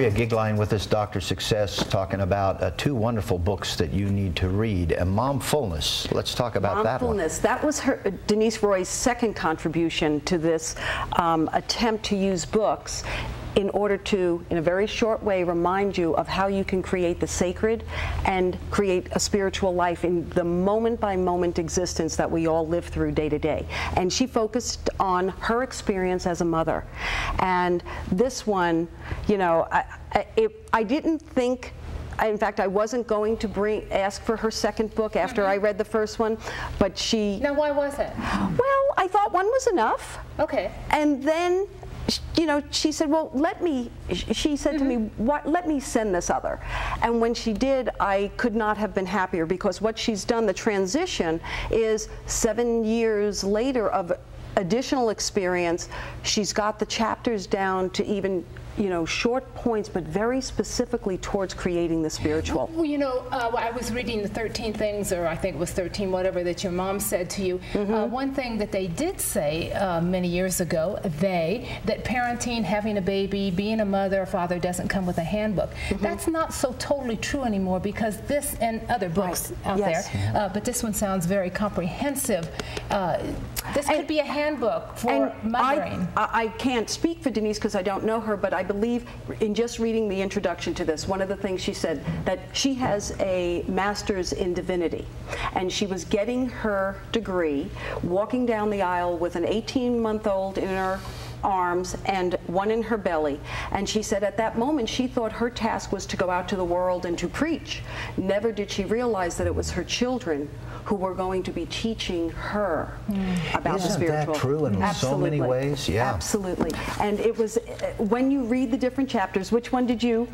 Andrea Goeglein with us, Dr. Success, talking about two wonderful books that you need to read. MOMfulness. Let's talk about that one. MOMfulness. That was Denise Roy's second contribution to this attempt to use books in order to, in a very short way, remind you of how you can create the sacred and create a spiritual life in the moment-by-moment existence that we all live through day to day. And she focused on her experience as a mother. And this one, you know, I didn't think, in fact, I wasn't going to ask for her second book after I read the first one, but she... Now, why was it? Well, I thought one was enough. Okay. And then, you know, she said, well, she said to me, let me send this other. And when she did, I could not have been happier, because what she's done, the transition, is 7 years later of additional experience. She's got the chapters down to even, you know, short points, but very specifically towards creating the spiritual. Well, you know, I was reading the 13 things, or I think it was 13, whatever, that your mom said to you. One thing that they did say many years ago, that parenting, having a baby, being a mother or father doesn't come with a handbook. That's not so totally true anymore, because this and other books out there, but this one sounds very comprehensive. This could be a handbook for mothering. I can't speak for Denise because I don't know her, but I believe in just reading the introduction to this, one of the things she said, that she has a master's in divinity, and she was getting her degree, walking down the aisle with an 18-month-old in her arms and one in her belly, and she said at that moment she thought her task was to go out to the world and to preach. Never did she realize that it was her children who were going to be teaching her about the spiritual. Isn't that true in so many ways? Yeah. Absolutely. And it was, when you read the different chapters, which one did you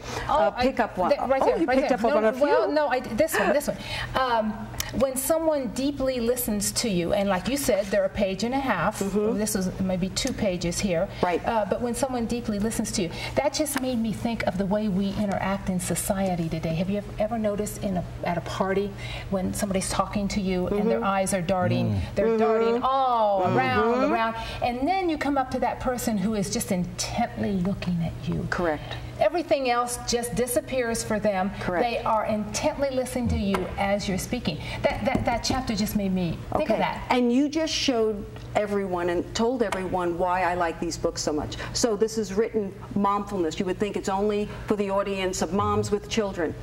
pick up one? Right there, you picked up one of Well, no, this one. When someone deeply listens to you, and like you said, they're a page and a half. This was maybe 2 pages here. Right. But when someone deeply listens to you, that just made me think of the way we interact in society today. Have you ever noticed at a party when somebody's talking to you and their eyes are darting, they're darting all around, and then you come up to that person who is just intently looking at you. Correct. Everything else just disappears for them. Correct. They are intently listening to you as you're speaking. That chapter just made me think of that. And you just showed everyone and told everyone why I like these books so much. So this is written MOMfulness. You would think it's only for the audience of moms with children.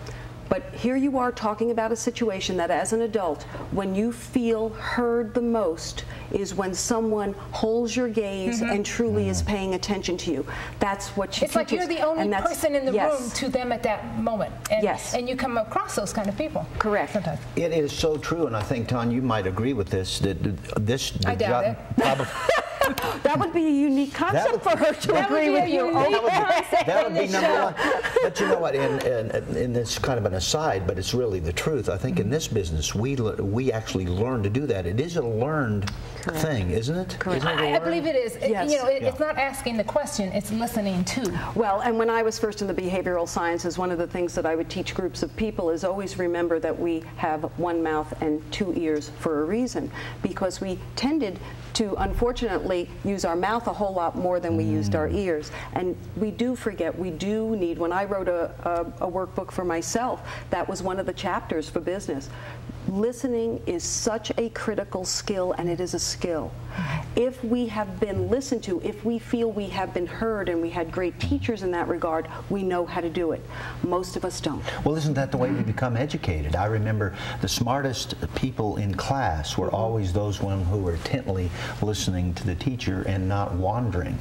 But here you are talking about a situation that as an adult, when you feel heard the most is when someone holds your gaze and truly is paying attention to you. That's what she teaches. It's like you're the only person in the room to them at that moment. And, and you come across those kind of people. Correct. Sometimes. It is so true, and I think, Ton, you might agree with this, that I doubt it. That would be a unique concept for her to agree with you. That would be number one. But you know what, in this kind of an aside, but it's really the truth, I think in this business we actually learn to do that. It is a learned thing, isn't it? Correct. I believe it is. Yes. You know, it's not asking the question, it's listening to. Well, and when I was first in the behavioral sciences, one of the things that I would teach groups of people is always remember that we have one mouth and 2 ears for a reason, because we tended to, unfortunately, use our mouth a whole lot more than we used our ears. And we do forget, we do need, when I wrote a workbook for myself, that was one of the chapters for business. Listening is such a critical skill, and it is a skill. If we have been listened to, if we feel we have been heard, and we had great teachers in that regard, we know how to do it. Most of us don't. Well, isn't that the way we become educated? I remember the smartest people in class were always those who were intently listening to the teacher and not wandering.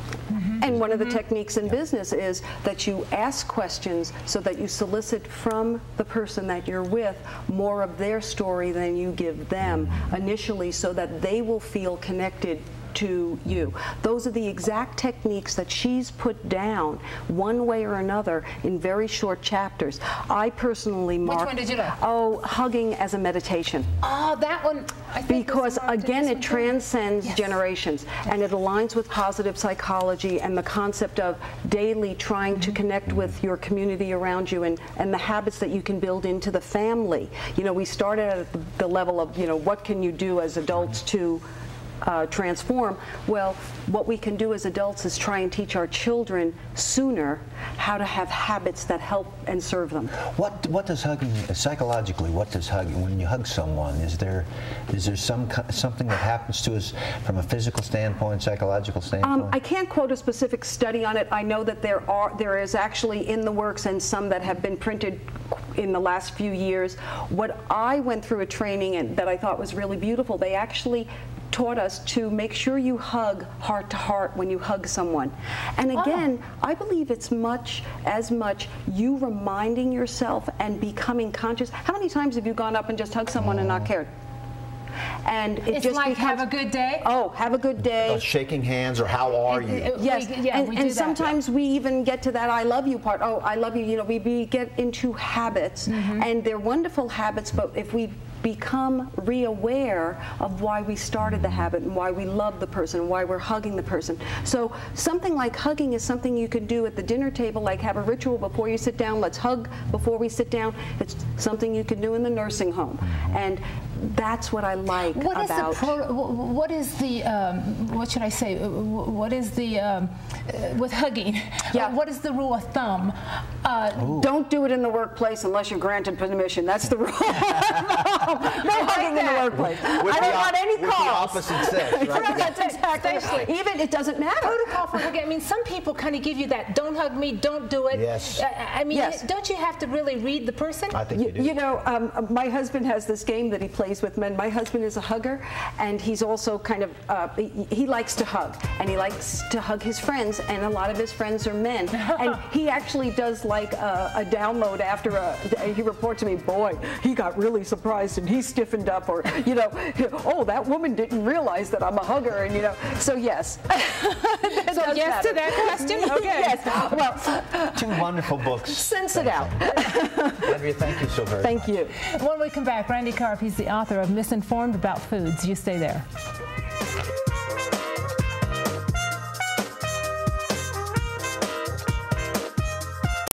And one of the techniques in business is that you ask questions so that you solicit from the person that you're with more of their story than you give them initially, so that they will feel connected to you. Those are the exact techniques that she's put down one way or another in very short chapters. I personally mark... Which one did you like? Oh, hugging as a meditation. Oh, that one. I think because again, it transcends generations, and it aligns with positive psychology and the concept of daily trying to connect with your community around you, and the habits that you can build into the family. You know, we started at the level of, you know, what can you do as adults to transform. Well, what we can do as adults is try and teach our children sooner how to have habits that help and serve them. What does hugging, psychologically, what does hugging, when you hug someone, is there something that happens to us from a physical standpoint, psychological standpoint? I can't quote a specific study on it. I know that there is actually in the works and some that have been printed in the last few years. What I went through a training and that I thought was really beautiful, they actually taught us to make sure you hug heart to heart when you hug someone. And again, I believe it's as much you reminding yourself and becoming conscious. How many times have you gone up and just hugged someone and not cared? And it's just like, have a good day. Oh, have a good day. Shaking hands, or how are you? Yes, and sometimes we even get to that I love you part. Oh, I love you. You know, we get into habits, and they're wonderful habits. But if we become re-aware of why we started the habit and why we love the person and why we're hugging the person. So something like hugging is something you can do at the dinner table, like have a ritual before you sit down. Let's hug before we sit down. It's something you can do in the nursing home. And that's what I like about. What is the, what should I say, what is the, with hugging, what is the rule of thumb? Don't do it in the workplace unless you're granted permission. That's the rule. No hugging in the workplace. I don't want any calls. The opposite sex, right? That's exactly. Even it doesn't matter. Protocol for hugging. I mean, some people kind of give you that, don't hug me, don't do it. Yes. I mean, don't you have to really read the person? I think you do. You know, my husband has this game that he plays with men. My husband is a hugger, and he's also kind of, he likes to hug, and he likes to hug his friends, and a lot of his friends are men. And he actually does like a download after he reports to me, boy, he got really surprised and he stiffened up, or, you know, oh, that woman didn't realize that I'm a hugger, and, you know, so yes. So yes to that question? Okay. Yes. Well, 2 wonderful books. Sense it out. Andrea, thank you so very much. Thank you. When we come back, Randy Karp, he's the author of Misinformed About Foods. You stay there.